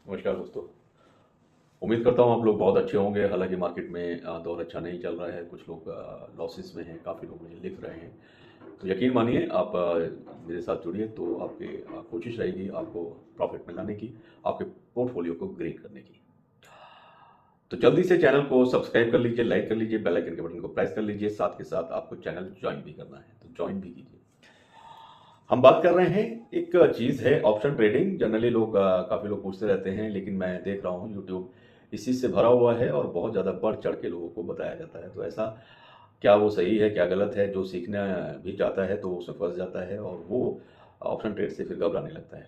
नमस्कार दोस्तों। उम्मीद करता हूँ आप लोग बहुत अच्छे होंगे। हालांकि मार्केट में दौर अच्छा नहीं चल रहा है। कुछ लोग लॉसेस में हैं, काफ़ी लोग मुझे लिख रहे हैं। तो यकीन मानिए आप मेरे साथ जुड़िए तो आपकी कोशिश रहेगी आपको प्रॉफिट में लाने की, आपके पोर्टफोलियो को ग्रे करने की। तो जल्दी से चैनल को सब्सक्राइब कर लीजिए, लाइक कर लीजिए, बेल आइकन के बटन को प्रेस कर लीजिए। साथ के साथ आपको चैनल ज्वाइन भी करना है तो ज्वाइन भी कीजिए। हम बात कर रहे हैं, एक चीज़ है ऑप्शन ट्रेडिंग। जनरली लोग काफ़ी लोग पूछते रहते हैं, लेकिन मैं देख रहा हूँ यूट्यूब इस चीज़ से भरा हुआ है और बहुत ज़्यादा बढ़ चढ़ के लोगों को बताया जाता है। तो ऐसा क्या वो सही है, क्या गलत है? जो सीखना भी चाहता है तो वो उसमें फंस जाता है और वो ऑप्शन ट्रेड से फिर घबराने लगता है।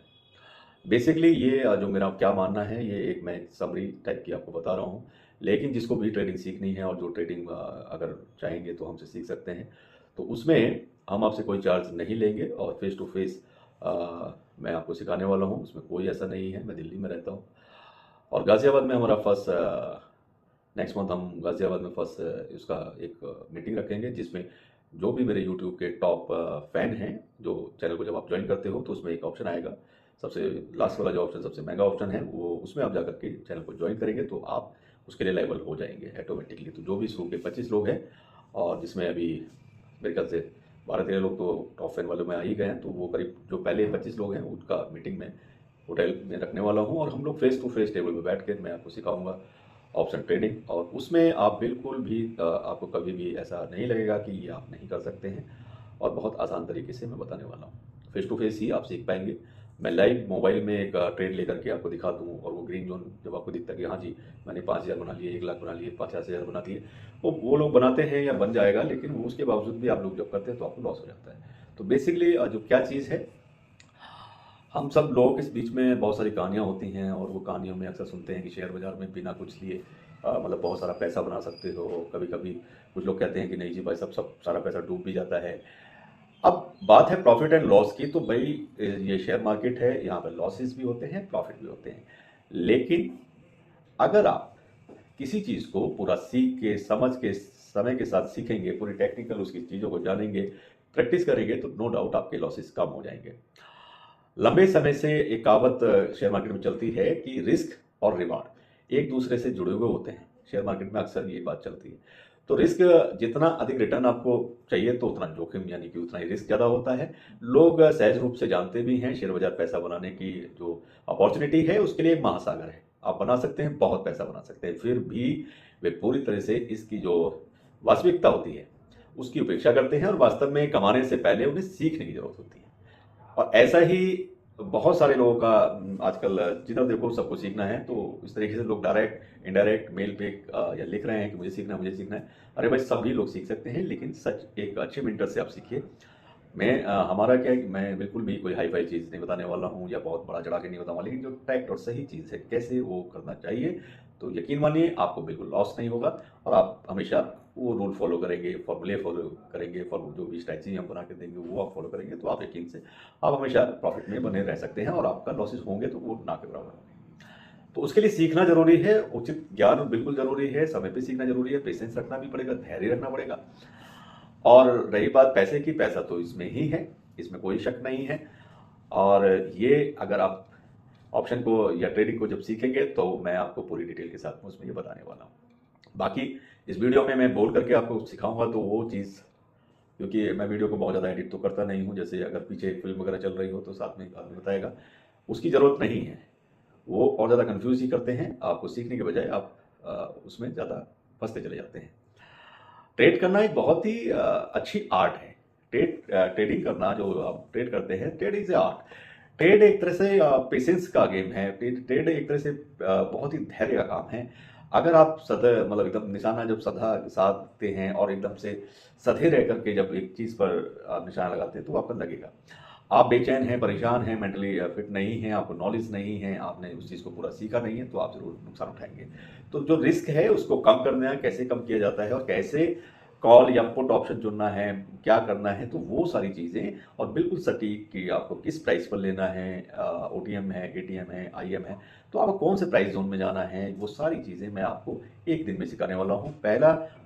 बेसिकली ये जो मेरा क्या मानना है, ये एक मैं समरी टाइप की आपको बता रहा हूँ। लेकिन जिसको भी ट्रेडिंग सीखनी है और जो ट्रेडिंग अगर चाहेंगे तो हमसे सीख सकते हैं। तो उसमें हम आपसे कोई चार्ज नहीं लेंगे और फेस टू फेस मैं आपको सिखाने वाला हूँ। उसमें कोई ऐसा नहीं है। मैं दिल्ली में रहता हूँ और गाज़ियाबाद में हमारा फर्स्ट नेक्स्ट मंथ हम गाज़ियाबाद में फर्स्ट उसका एक मीटिंग रखेंगे, जिसमें जो भी मेरे यूट्यूब के टॉप फ़ैन हैं, जो चैनल को जब आप ज्वाइन करते हो तो उसमें एक ऑप्शन आएगा। सबसे लास्ट वाला जो ऑप्शन सबसे महंगा ऑप्शन है, वो उसमें आप जाकर के चैनल को ज्वाइन करेंगे तो आप उसके लिए लायबल हो जाएंगे ऑटोमेटिकली। तो जो भी इस ग्रुप के 25 लोग हैं और जिसमें अभी मेरे ख्याल से 12-13 लोग तो टॉप फैन वालों में आ ही गए हैं, तो वो करीब जो पहले 25 लोग हैं उनका मीटिंग में होटल में रखने वाला हूँ और हम लोग फेस टू फेस टेबल पे बैठ के मैं आपको सिखाऊंगा ऑप्शन ट्रेडिंग। और उसमें आप बिल्कुल भी आपको कभी भी ऐसा नहीं लगेगा कि ये आप नहीं कर सकते हैं और बहुत आसान तरीके से मैं बताने वाला हूँ। फेस टू फेस ही आप सीख पाएंगे। मैं लाइव मोबाइल में एक ट्रेड लेकर के आपको दिखा दूँ और वो ग्रीन जोन जब आपको दिखता है कि हाँ जी मैंने 5,000 बना लिए, 1 लाख बना लिए, 50,000 बना दिए, वो लोग बनाते हैं या बन जाएगा, लेकिन वो उसके बावजूद भी आप लोग जब करते हैं तो आपको लॉस हो जाता है। तो बेसिकली जो क्या चीज़ है, हम सब लोगों के बीच में बहुत सारी कहानियाँ होती हैं और वो कहानियों में अक्सर सुनते हैं कि शेयर बाजार में बिना कुछ लिए मतलब बहुत सारा पैसा बना सकते हो। कभी कभी कुछ लोग कहते हैं कि नहीं जी भाई, सब सब सारा पैसा डूब भी जाता है। अब बात है प्रॉफिट एंड लॉस की, तो भाई ये शेयर मार्केट है, यहाँ पर लॉसेस भी होते हैं, प्रॉफिट भी होते हैं। लेकिन अगर आप किसी चीज़ को पूरा सीख के, समझ के, समय के साथ सीखेंगे, पूरी टेक्निकल उसकी चीज़ों को जानेंगे, प्रैक्टिस करेंगे, तो नो डाउट आपके लॉसेस कम हो जाएंगे। लंबे समय से एक कहावत शेयर मार्केट में चलती है कि रिस्क और रिवार्ड एक दूसरे से जुड़े हुए होते हैं। शेयर मार्केट में अक्सर ये बात चलती है। तो रिस्क, जितना अधिक रिटर्न आपको चाहिए तो उतना जोखिम यानी कि उतना ही रिस्क ज़्यादा होता है। लोग सहज रूप से जानते भी हैं शेयर बाजार पैसा बनाने की जो अपॉर्चुनिटी है उसके लिए एक महासागर है। आप बना सकते हैं, बहुत पैसा बना सकते हैं, फिर भी वे पूरी तरह से इसकी जो वास्तविकता होती है उसकी उपेक्षा करते हैं और वास्तव में कमाने से पहले उन्हें सीखने की जरूरत होती है। और ऐसा ही बहुत सारे लोगों का आजकल जिधर देखो सबको सीखना है, तो इस तरीके से लोग डायरेक्ट इनडायरेक्ट मेल पे या लिख रहे हैं कि मुझे सीखना है, मुझे सीखना है। अरे भाई, सभी लोग सीख सकते हैं, लेकिन सच एक अच्छे मेंटर से आप सीखिए। हमारा क्या है कि मैं बिल्कुल भी कोई हाई फाई चीज़ नहीं बताने वाला हूँ या बहुत बड़ा चढ़ा के नहीं बताऊंगा, लेकिन जो फैक्ट और सही चीज़ है कैसे वो करना चाहिए, तो यकीन मानिए आपको बिल्कुल लॉस नहीं होगा और आप हमेशा वो रूल फॉलो करेंगे, फॉर्मूले फॉलो करेंगे, फॉर्मूल जो भी स्ट्रैटेजी हम बना के देंगे वो आप फॉलो करेंगे, तो आप यकीन से आप हमेशा प्रॉफिट में बने रह सकते हैं और आपका लॉसेस होंगे तो वो ना के बराबर होंगे। तो उसके लिए सीखना जरूरी है, उचित ज्ञान बिल्कुल जरूरी है, समय पे सीखना जरूरी है, पेशेंस रखना भी पड़ेगा, धैर्य रखना पड़ेगा। और रही बात पैसे की, पैसा तो इसमें ही है, इसमें कोई शक नहीं है। और ये अगर आप ऑप्शन को या ट्रेडिंग को जब सीखेंगे तो मैं आपको पूरी डिटेल के साथ में उसमें ये बताने वाला हूँ। बाकी इस वीडियो में मैं बोल करके आपको सिखाऊंगा तो वो चीज़, क्योंकि मैं वीडियो को बहुत ज़्यादा एडिट तो करता नहीं हूँ, जैसे अगर पीछे एक फिल्म वगैरह चल रही हो तो साथ में एक आदमी बताएगा, उसकी ज़रूरत नहीं है। वो और ज़्यादा कंफ्यूज ही करते हैं आपको, सीखने के बजाय आप उसमें ज़्यादा फंसते चले जाते हैं। ट्रेड करना एक बहुत ही अच्छी आर्ट है। ट्रेडिंग करना, जो आप ट्रेड करते हैं, trade is a art. Trade एक तरह से पेशेंस का गेम है। ट्रेड एक तरह से बहुत ही धैर्य का काम है। अगर आप सदा मतलब एकदम निशाना जब सदा साधते हैं और एकदम से सधे रह करके जब एक चीज़ पर आप निशाना लगाते हैं तो आपको लगेगा आप बेचैन हैं, परेशान हैं, मेंटली फिट नहीं हैं, आपको नॉलेज नहीं है, आपने उस चीज़ को पूरा सीखा नहीं है, तो आप ज़रूर नुकसान उठाएंगे। तो जो रिस्क है उसको कम करना है, कैसे कम किया जाता है और कैसे कॉल या पुट ऑप्शन चुनना है, क्या करना है, तो वो सारी चीज़ें और बिल्कुल सटीक कि आपको किस प्राइस पर लेना है, ओटीएम है, एटीएम है, आईएम है, तो आपको कौन से प्राइस जोन में जाना है, वो सारी चीज़ें मैं आपको एक दिन में सिखाने वाला हूँ।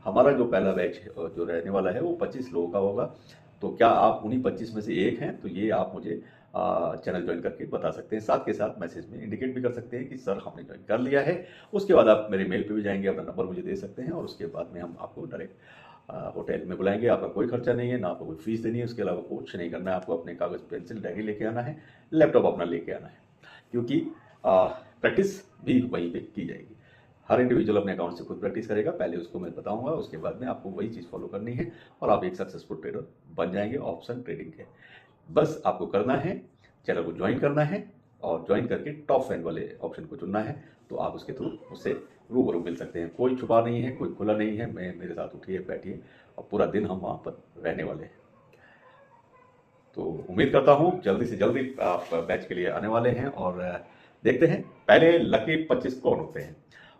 हमारा जो पहला बैच जो रहने वाला है वो 25 लोगों का होगा। तो क्या आप उन्हीं 25 में से एक हैं? तो ये आप मुझे चैनल ज्वाइन करके बता सकते हैं। साथ के साथ मैसेज में इंडिकेट भी कर सकते हैं कि सर हमने ज्वाइन कर लिया है। उसके बाद आप मेरे मेल पे भी जाएंगे, अपना नंबर मुझे दे सकते हैं और उसके बाद में हम आपको डायरेक्ट होटल में बुलाएंगे। आपका कोई खर्चा नहीं है, ना आपको कोई फीस देनी है, उसके अलावा कुछ नहीं करना है। आपको अपने कागज़ पेंसिल डायरी लेके आना है, लैपटॉप अपना लेके आना है, क्योंकि प्रैक्टिस भी वहीं पे की जाएगी। हर इंडिविजुअल अपने अकाउंट से खुद प्रैक्टिस करेगा, पहले उसको मैं बताऊंगा, उसके बाद में आपको वही चीज़ फॉलो करनी है और आप एक सक्सेसफुल ट्रेडर बन जाएंगे ऑप्शन ट्रेडिंग के। बस आपको करना है, चैनल को ज्वाइन करना है और ज्वाइन करके टॉप फैन वाले ऑप्शन को चुनना है, तो आप उसके थ्रू उससे रूबरू मिल सकते हैं। कोई छुपा नहीं है, कोई खुला नहीं है। मैं मेरे साथ उठिए बैठिए और पूरा दिन हम वहाँ पर रहने वाले हैं। तो उम्मीद करता हूँ जल्दी से जल्दी आप बैच के लिए आने वाले हैं और देखते हैं पहले लकी 25 कौन होते हैं।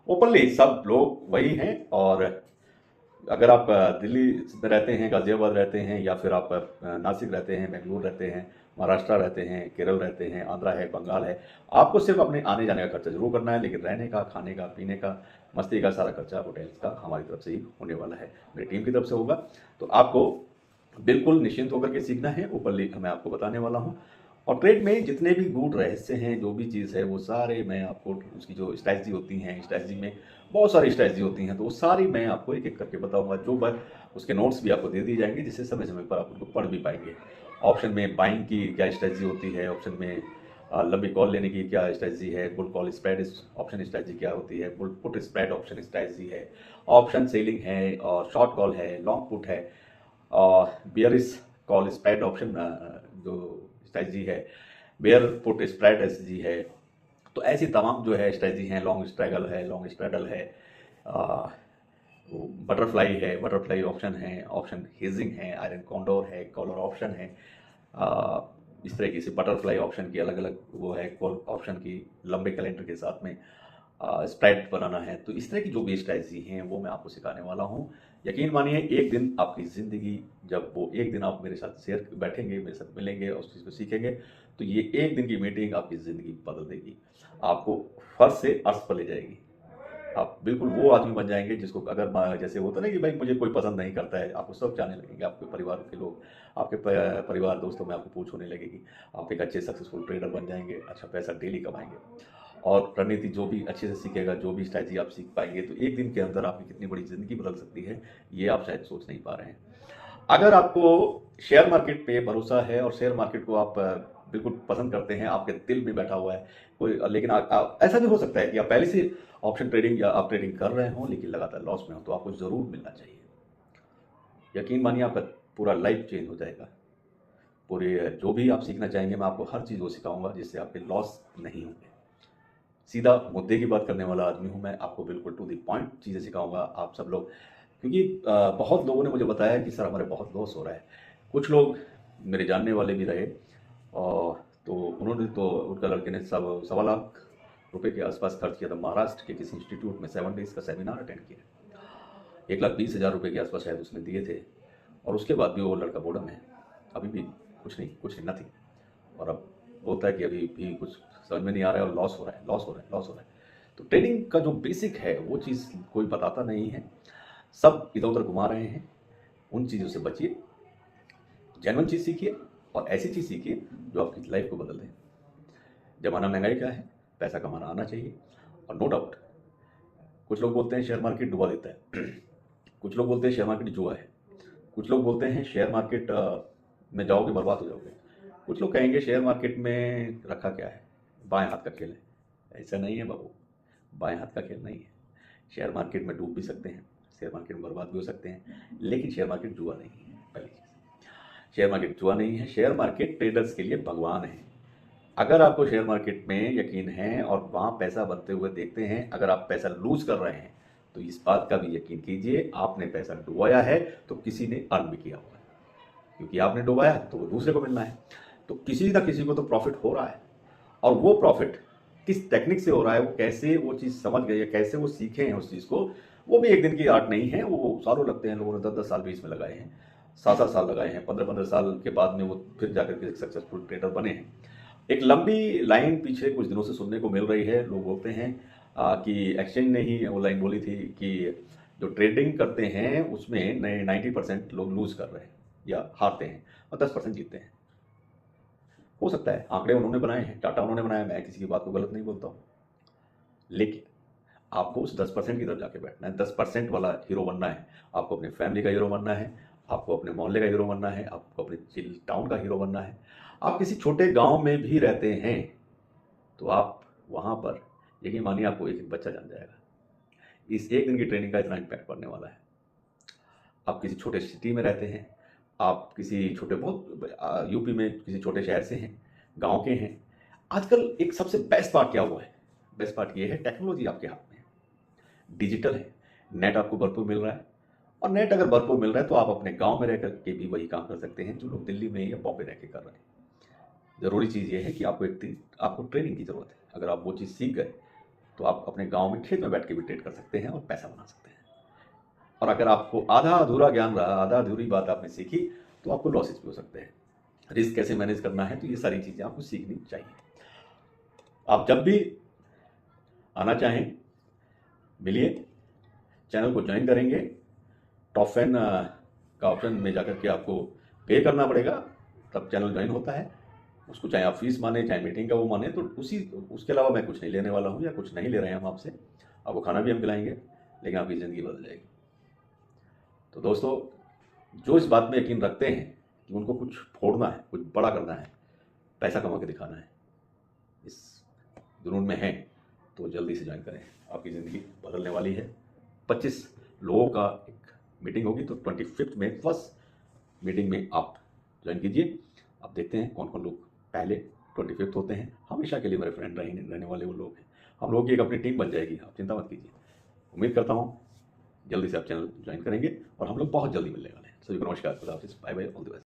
ओपनली सब लोग वही हैं, और अगर आप दिल्ली में रहते हैं, गाजियाबाद रहते हैं, या फिर आप नासिक रहते हैं, बेंगलुरु रहते हैं, महाराष्ट्र रहते हैं, केरल रहते हैं, आंध्रा है, बंगाल है, आपको सिर्फ अपने आने जाने का खर्चा जरूर करना है, लेकिन रहने का, खाने का, पीने का, मस्ती का सारा खर्चा होटल्स का हमारी तरफ से ही होने वाला है, मेरी टीम की तरफ से होगा। तो आपको बिल्कुल निश्चिंत होकर के सीखना है। ओपनली मैं आपको बताने वाला हूँ, और ट्रेड में जितने भी गूढ़ रहस्य हैं, जो भी चीज़ है, वो सारे मैं आपको, उसकी जो स्ट्रैटेजी होती हैं, स्ट्रैटेजी में बहुत सारी स्ट्रैटेजी होती हैं, तो वो सारी मैं आपको एक एक करके बताऊंगा। जो बार उसके नोट्स भी आपको दे दिए जाएंगे, जिससे समय समय पर आप उनको पढ़ भी पाएंगे। ऑप्शन में बाइंग की क्या स्ट्रैटेजी होती है, ऑप्शन में लंबी कॉल लेने की क्या स्ट्रैटेजी है, bull call spread option strategy क्या होती है, bull put spread option strategy है, ऑप्शन सेलिंग है, और शॉर्ट कॉल है, लॉन्ग पुट है, और बियरिश कॉल स्प्रेड ऑप्शन जो स्ट्रैटेजी है, बेयर पुट स्प्रेड स्ट्रैटेजी है। तो ऐसी तमाम जो है स्ट्रैटेजी हैं, लॉन्ग स्ट्रैगल है, लॉन्ग स्ट्रैडल है, बटरफ्लाई है, बटरफ्लाई ऑप्शन है, ऑप्शन हेजिंग है, आयरन कॉन्डोर है, कॉलर ऑप्शन है, इस तरीके से बटरफ्लाई ऑप्शन की अलग अलग वो है, कॉल ऑप्शन की लंबे कैलेंडर के साथ में स्प्रेड बनाना है। तो इस तरह की जो भी स्ट्रैटेजी हैं वो मैं आपको सिखाने वाला हूँ। यकीन मानिए एक दिन आपकी ज़िंदगी, जब वो एक दिन आप मेरे साथ शेयर बैठेंगे, मेरे साथ मिलेंगे और उस चीज़ को सीखेंगे, तो ये एक दिन की मीटिंग आपकी ज़िंदगी बदल देगी, आपको फर्श से अर्श पर ले जाएगी। आप बिल्कुल वो आदमी बन जाएंगे जिसको, अगर जैसे होता है ना कि भाई मुझे कोई पसंद नहीं करता है, आपको सब चाहने लगेंगे, आपके परिवार के लोग, आपके परिवार दोस्तों में आपको पूछ होने लगेगी। आप एक अच्छे सक्सेसफुल ट्रेडर बन जाएंगे, अच्छा पैसा डेली कमाएंगे, और रणनीति जो भी अच्छे से सीखेगा, जो भी स्ट्रैटेजी आप सीख पाएंगे, तो एक दिन के अंदर आपकी कितनी बड़ी ज़िंदगी बदल सकती है, ये आप शायद सोच नहीं पा रहे हैं। अगर आपको शेयर मार्केट पे भरोसा है और शेयर मार्केट को आप बिल्कुल पसंद करते हैं, आपके दिल में बैठा हुआ है कोई, लेकिन ऐसा भी हो सकता है कि आप पहले से ऑप्शन ट्रेडिंग या आप ट्रेडिंग कर रहे हों लेकिन लगातार लॉस में हो, तो आपको ज़रूर मिलना चाहिए। यकीन मानिए आपका पूरा लाइफ चेंज हो जाएगा। पूरे जो भी आप सीखना चाहेंगे, मैं आपको हर चीज़ वो सिखाऊंगा जिससे आपके लॉस नहीं होंगे। सीधा मुद्दे की बात करने वाला आदमी हूँ मैं, आपको बिल्कुल टू द पॉइंट चीज़ें सिखाऊंगा। आप सब लोग, क्योंकि बहुत लोगों ने मुझे बताया कि सर हमारे बहुत लॉस हो रहा है। कुछ लोग मेरे जानने वाले भी रहे, और तो उन्होंने, तो उनका लड़के ने 1.25 लाख रुपए के आसपास खर्च किया था। महाराष्ट्र के किसी इंस्टीट्यूट में 7 डेज का सेमिनार अटेंड किया, 1,20,000 रुपए के आसपास शायद उसने दिए थे, और उसके बाद भी वो लड़का बोर्डम है, अभी भी कुछ नहीं नथिंग। और अब होता है कि अभी भी कुछ समझ में नहीं आ रहा है और लॉस हो रहा है, लॉस हो रहा है, लॉस हो रहा है। तो ट्रेडिंग का जो बेसिक है वो चीज़ कोई बताता नहीं है, सब इधर उधर घुमा रहे हैं। उन चीज़ों से बचिए, जेन्युइन चीज़ सीखिए, और ऐसी चीज़ सीखिए जो आपकी लाइफ को बदल दे। जमाना महंगाई का है, पैसा कमाना आना चाहिए, और नो डाउट कुछ लोग बोलते हैं शेयर मार्केट डुबा देता है, कुछ लोग बोलते हैं शेयर मार्केट जुआ है, कुछ लोग बोलते हैं शेयर मार्केट में जाओगे बर्बाद हो जाओगे, कुछ लोग कहेंगे शेयर मार्केट में रखा क्या है, बाएं हाथ का खेल है। ऐसा नहीं है बाबू, बाएं हाथ का खेल नहीं है। शेयर मार्केट में डूब भी सकते हैं, शेयर मार्केट में बर्बाद भी हो सकते हैं, लेकिन शेयर मार्केट जुआ नहीं है। पहली चीज़, शेयर मार्केट जुआ नहीं है, शेयर मार्केट ट्रेडर्स के लिए भगवान है। अगर आपको शेयर मार्केट में यकीन है और वहाँ पैसा बनते हुए देखते हैं, अगर आप पैसा लूज कर रहे हैं, तो इस बात का भी यकीन कीजिए, आपने पैसा डुबाया है तो किसी ने अर्न भी किया हुआ है, क्योंकि आपने डुबाया तो वो दूसरे को मिलना है। तो किसी ना किसी को तो प्रॉफिट हो रहा है, और वो प्रॉफिट किस टेक्निक से हो रहा है, वो कैसे वो चीज़ समझ गए, कैसे वो सीखे हैं उस चीज़ को, वो भी एक दिन की आर्ट नहीं है। वो सालों लगते हैं, लोगों ने 10-10 साल भी इसमें लगाए हैं, 7-7 साल लगाए हैं, 15-15 साल के बाद में वो फिर जाकर के सक्सेसफुल ट्रेडर बने हैं। एक लंबी लाइन पीछे कुछ दिनों से सुनने को मिल रही है। लोग बोलते हैं कि एक्सचेंज ने ही वो लाइन बोली थी कि जो ट्रेडिंग करते हैं उसमें 90% लोग लूज कर रहे हैं या हारते हैं, और 10% जीतते हैं। हो सकता है आंकड़े उन्होंने बनाए हैं, डाटा उन्होंने बनाया, मैं किसी की बात को गलत नहीं बोलता हूँ। लेकिन आपको उस 10% की तरफ जाके बैठना है, 10% वाला हीरो बनना है। आपको अपनी फैमिली का हीरो बनना है, आपको अपने मोहल्ले का हीरो बनना है, आपको अपने चिल टाउन का हीरो बनना है। आप किसी छोटे गांव में भी रहते हैं तो आप वहां पर, यकीन मानिए, आपको एक एक बच्चा जान जाएगा। इस एक दिन की ट्रेनिंग का इतना इम्पैक्ट पड़ने वाला है। आप किसी छोटे सिटी में रहते हैं, आप किसी छोटे बहुत यूपी में किसी छोटे शहर से हैं, गांव के हैं। आजकल एक सबसे बेस्ट पार्ट क्या हुआ है? बेस्ट पार्ट ये है, टेक्नोलॉजी आपके हाथ में है, डिजिटल है, नेट आपको भरपूर मिल रहा है। और नेट अगर भरपूर मिल रहा है तो आप अपने गांव में रह करके भी वही काम कर सकते हैं जो लोग दिल्ली में या बॉम्बे रह के कर रहे हैं। ज़रूरी चीज़ ये है कि आपको ट्रेनिंग की ज़रूरत है। अगर आप वो चीज़ सीख गए तो आप अपने गांव में खेत में बैठ के भी ट्रेड कर सकते हैं और पैसा बना सकते हैं। और अगर आपको आधा अधूरा ज्ञान रहा, आधा अधूरी बात आपने सीखी, तो आपको लॉसेस भी हो सकते हैं। रिस्क कैसे मैनेज करना है, तो ये सारी चीज़ें आपको सीखनी चाहिए। आप जब भी आना चाहें मिलिए, चैनल को ज्वाइन करेंगे। टॉप फैन का ऑप्शन में जाकर के आपको पे करना पड़ेगा, तब चैनल ज्वाइन होता है। उसको चाहे आप फीस माने, चाहे मीटिंग का वो माने, तो उसके अलावा मैं कुछ नहीं लेने वाला हूँ या कुछ नहीं ले रहे हैं हम आपसे। आपको खाना भी हम खिलाएंगे, लेकिन आपकी ज़िंदगी बदल जाएगी। तो दोस्तों, जो इस बात में यकीन रखते हैं कि उनको कुछ फोड़ना है, कुछ बड़ा करना है, पैसा कमा के दिखाना है, इस जुनून में हैं, तो जल्दी से ज्वाइन करें। आपकी ज़िंदगी बदलने वाली है। 25 लोगों का एक मीटिंग होगी, तो 25 में फर्स्ट मीटिंग में आप ज्वाइन कीजिए। आप देखते हैं कौन कौन लोग पहले 25 होते हैं। हमेशा के लिए मेरे फ्रेंड रहने वाले वो लोग हैं। हम लोगों की एक अपनी टीम बन जाएगी, आप चिंता मत कीजिए। उम्मीद करता हूँ जल्दी से आप चैनल ज्वाइन करेंगे और हम लोग बहुत जल्दी मिलने वाले हैं। सभी को नमस्कार, खुदा हाफिज़, bye bye, all the best.